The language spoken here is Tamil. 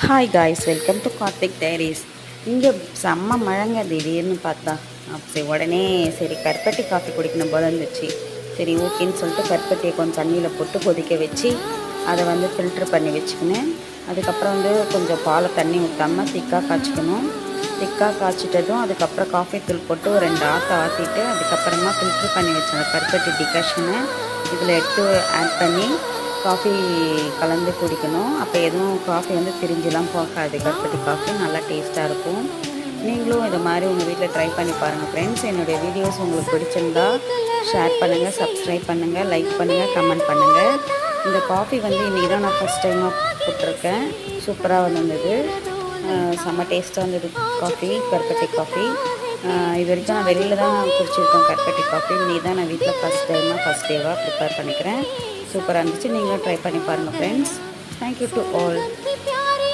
Hi guys, welcome to Karthik diaries. இங்கே செம்ம மழைங்க. திடீர்னு பார்த்தா சரி உடனே சரி கருப்பட்டி காஃபி குடிக்கணும் போல இருந்துச்சு. சரி ஓகேன்னு சொல்லிட்டு கருப்பட்டியை கொஞ்சம் தண்ணியில் போட்டு கொதிக்க வச்சு அதை ஃபில்ட்ரு பண்ணி வச்சுக்கினேன். அதுக்கப்புறம் கொஞ்சம் பாலை தண்ணி ஊற்றாமல் திக்காக காய்ச்சிக்கணும். திக்காக காய்ச்சிட்டதும் அதுக்கப்புறம் காஃபி தூள் போட்டு ஒரு 2 ஆற்று ஆற்றிட்டு அதுக்கப்புறமா ஃபில்ட்ரு பண்ணி வச்ச அந்த கருப்பட்டி டிகாஷனை இதில் எடுத்து ஆட் பண்ணி காஃபி கலந்து குடிக்கணும். அப்போ எதுவும் காஃபி திரிஞ்சுலாம் போகாது. கருப்பட்டி காஃபி நல்லா டேஸ்ட்டாக இருக்கும். நீங்களும் இதை மாதிரி உங்கள் வீட்டில் ட்ரை பண்ணி பாருங்கள் ஃப்ரெண்ட்ஸ். என்னுடைய வீடியோஸ் உங்களுக்கு பிடிச்சிருந்தா ஷேர் பண்ணுங்கள், சப்ஸ்கிரைப் பண்ணுங்கள், லைக் பண்ணுங்கள், கமெண்ட் பண்ணுங்கள். இந்த காஃபி இன்றைக்கி தான் நான் ஃபஸ்ட் டைமாக போட்டிருக்கேன். சூப்பராக வந்தது. செம்ம டேஸ்ட்டாக இருந்தது காஃபி, கருப்பட்டி காஃபி. இது வரைக்கும் நான் வெளியில் தான் குடிச்சிருக்கேன் கருப்பட்டி காஃபி. இன்றைக்கி தான் நான் வீட்டில் ஃபஸ்ட் டேவாக ப்ரிப்பேர் பண்ணிக்கிறேன். சூப்பராக இருந்துச்சு. நீங்களும் ட்ரை பண்ணி பாருங்கள் ஃப்ரெண்ட்ஸ். Thank you to all.